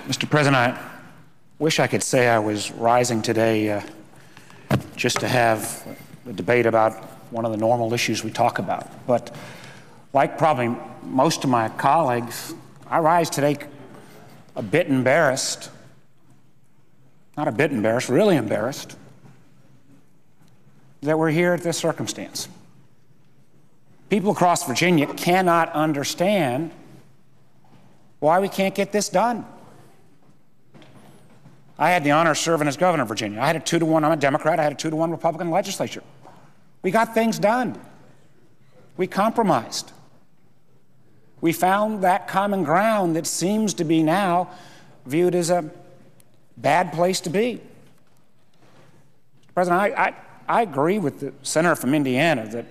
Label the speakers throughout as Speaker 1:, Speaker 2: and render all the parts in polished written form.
Speaker 1: Mr. President, I wish I could say I was rising today just to have a debate about one of the normal issues we talk about. But like probably most of my colleagues, I rise today a bit embarrassed. Not a bit embarrassed, really embarrassed that we're here at this circumstance. People across Virginia cannot understand why we can't get this done. I had the honor of serving as governor of Virginia. I had a 2-to-1, I'm a Democrat, I had a 2-to-1 Republican legislature. We got things done. We compromised. We found that common ground that seems to be now viewed as a bad place to be. Mr. President, I agree with the senator from Indiana that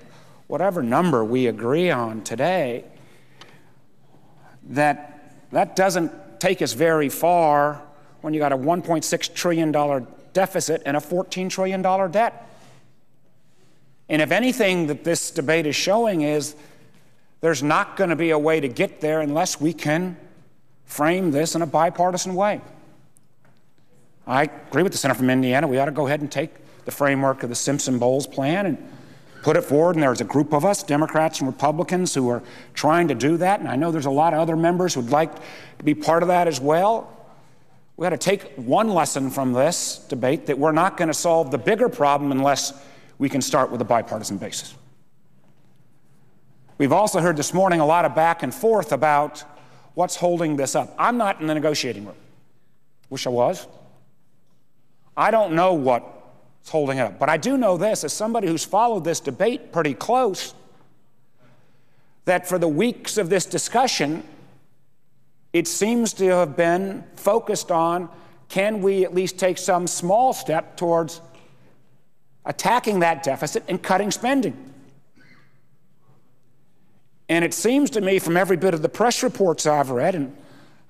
Speaker 1: whatever number we agree on today, that doesn't take us very far when you got a $1.6 trillion deficit and a $14 trillion debt. And if anything that this debate is showing is there's not going to be a way to get there unless we can frame this in a bipartisan way. I agree with the senator from Indiana. We ought to go ahead and take the framework of the Simpson-Bowles plan and put it forward, and there's a group of us, Democrats and Republicans, who are trying to do that, and I know there's a lot of other members who would like to be part of that as well. We ought to take one lesson from this debate, that we're not going to solve the bigger problem unless we can start with a bipartisan basis. We've also heard this morning a lot of back and forth about what's holding this up. I'm not in the negotiating room. Wish I was. I don't know what's holding it up, but I do know this, as somebody who's followed this debate pretty close, that for the weeks of this discussion, it seems to have been focused on, can we at least take some small step towards attacking that deficit and cutting spending? And it seems to me from every bit of the press reports I've read, and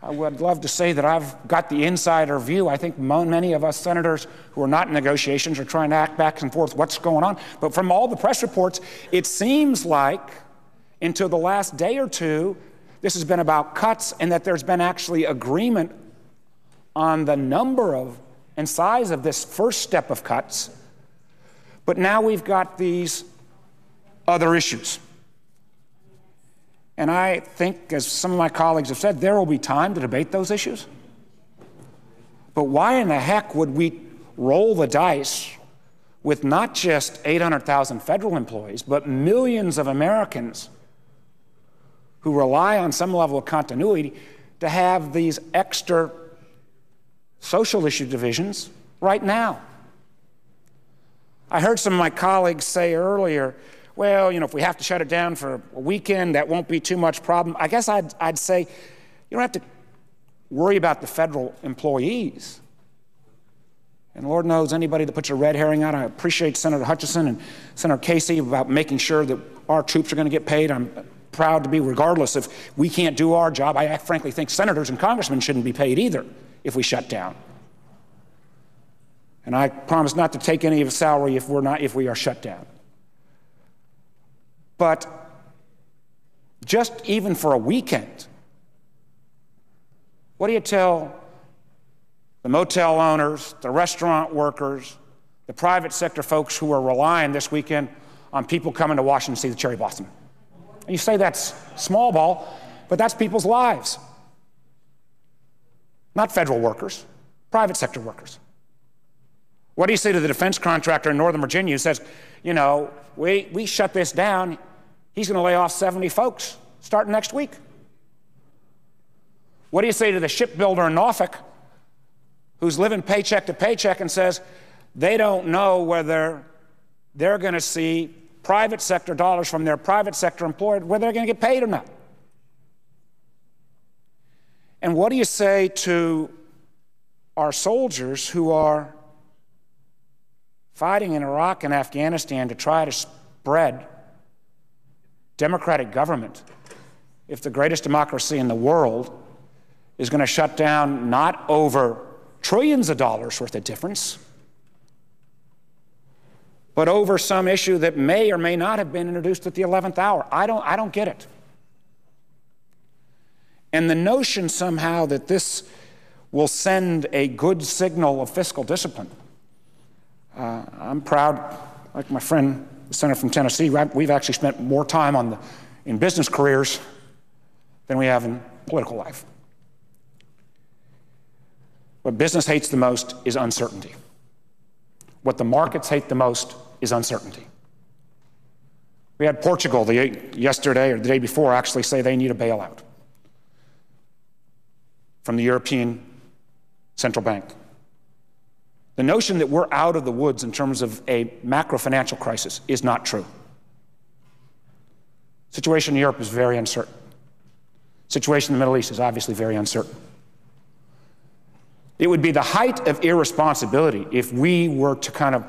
Speaker 1: I would love to say that I've got the insider view. I think many of us senators who are not in negotiations are trying to act back and forth what's going on. But from all the press reports, it seems like until the last day or two, this has been about cuts, and that there's been actually agreement on the number of and size of this first step of cuts. But now we've got these other issues. And I think, as some of my colleagues have said, there will be time to debate those issues. But why in the heck would we roll the dice with not just 800,000 federal employees, but millions of Americans who rely on some level of continuity to have these extra social issue divisions right now? I heard some of my colleagues say earlier, well, if we have to shut it down for a weekend, that won't be too much problem. I guess I'd say you don't have to worry about the federal employees. And Lord knows anybody that puts a red herring out. I appreciate Senator Hutchison and Senator Casey about making sure that our troops are going to get paid. I'm proud to be, regardless if we can't do our job. I frankly think senators and congressmen shouldn't be paid either if we shut down. And I promise not to take any of the salary if we are shut down. But just even for a weekend, what do you tell the motel owners, the restaurant workers, the private sector folks who are relying this weekend on people coming to Washington to see the cherry blossom? And you say that's small ball, but that's people's lives. Not federal workers, private sector workers. What do you say to the defense contractor in Northern Virginia who says, we shut this down, he's going to lay off 70 folks starting next week? What do you say to the shipbuilder in Norfolk who's living paycheck to paycheck and says they don't know whether they're going to see private sector dollars from their private sector employer, whether they're going to get paid or not? And what do you say to our soldiers who are fighting in Iraq and Afghanistan to try to spread democratic government if the greatest democracy in the world is going to shut down not over trillions of dollars worth of difference, but over some issue that may or may not have been introduced at the 11th hour? I don't get it. And the notion somehow that this will send a good signal of fiscal discipline. I'm proud, like my friend, the senator from Tennessee, we've actually spent more time in business careers than we have in political life. What business hates the most is uncertainty. What the markets hate the most is uncertainty. We had Portugal yesterday or the day before actually say they need a bailout from the European Central Bank. The notion that we're out of the woods in terms of a macro financial crisis is not true. The situation in Europe is very uncertain. The situation in the Middle East is obviously very uncertain. It would be the height of irresponsibility if we were to kind of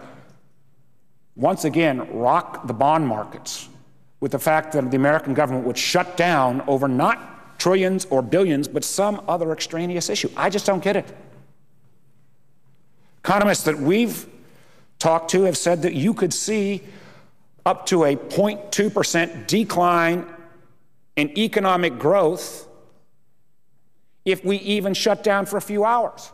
Speaker 1: once again rock the bond markets with the fact that the American government would shut down over not trillions or billions, but some other extraneous issue. I just don't get it. Economists that we've talked to have said that you could see up to a 0.2% decline in economic growth if we even shut down for a few hours.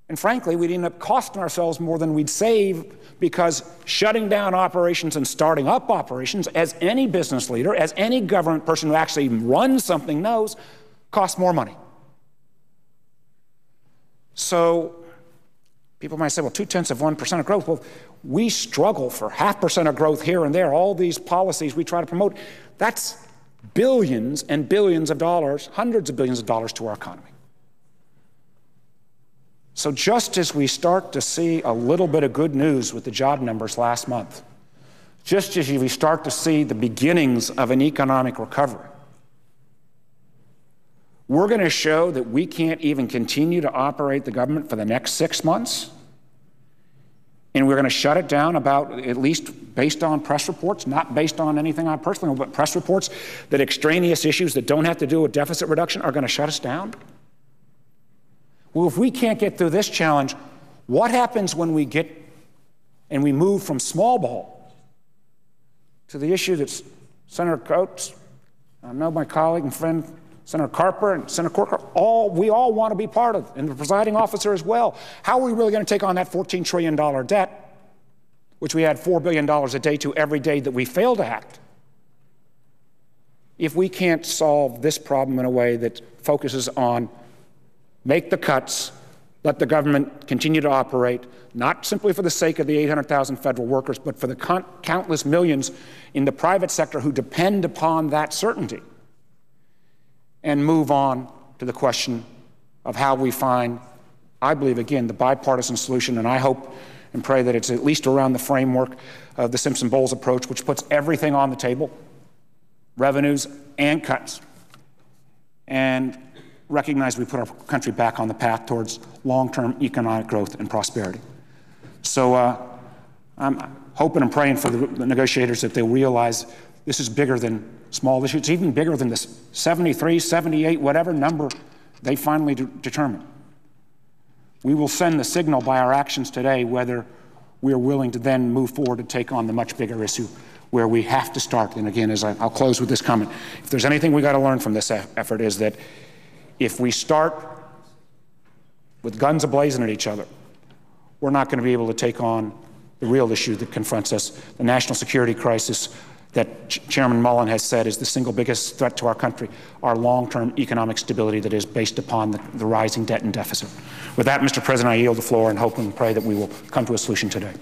Speaker 1: And frankly, we'd end up costing ourselves more than we'd save, because shutting down operations and starting up operations, as any business leader, as any government person who actually runs something knows, costs more money. So people might say, well, 0.2% of growth. Well, we struggle for 0.5% of growth here and there. All these policies we try to promote, that's billions and billions of dollars, hundreds of billions of dollars to our economy. So just as we start to see a little bit of good news with the job numbers last month, just as we start to see the beginnings of an economic recovery, we're going to show that we can't even continue to operate the government for the next 6 months, and we're going to shut it down about, at least based on press reports, not based on anything I personally know, but press reports, that extraneous issues that don't have to do with deficit reduction are going to shut us down? Well, if we can't get through this challenge, what happens when we get and we move from small ball to the issue that Senator Coates, I know my colleague and friend Senator Carper and Senator Corker, we all want to be part of, and the presiding officer as well. How are we really going to take on that $14 trillion debt, which we add $4 billion a day to every day that we fail to act, if we can't solve this problem in a way that focuses on make the cuts, let the government continue to operate, not simply for the sake of the 800,000 federal workers, but for the countless millions in the private sector who depend upon that certainty, and move on to the question of how we find, I believe, again, the bipartisan solution, and I hope and pray that it's at least around the framework of the Simpson-Bowles approach, which puts everything on the table, revenues and cuts, and recognize we put our country back on the path towards long-term economic growth and prosperity. So I'm hoping and praying for the negotiators that they realize this is bigger than small issues. It's even bigger than this 73, 78, whatever number they finally determine. We will send the signal by our actions today whether we are willing to then move forward to take on the much bigger issue where we have to start. And again, I'll close with this comment. If there's anything we got to learn from this effort, is that if we start with guns ablazing at each other, we're not going to be able to take on the real issue that confronts us, the national security crisis that Chairman Mullen has said is the single biggest threat to our country, our long-term economic stability that is based upon the rising debt and deficit. With that, Mr. President, I yield the floor and hope and pray that we will come to a solution today.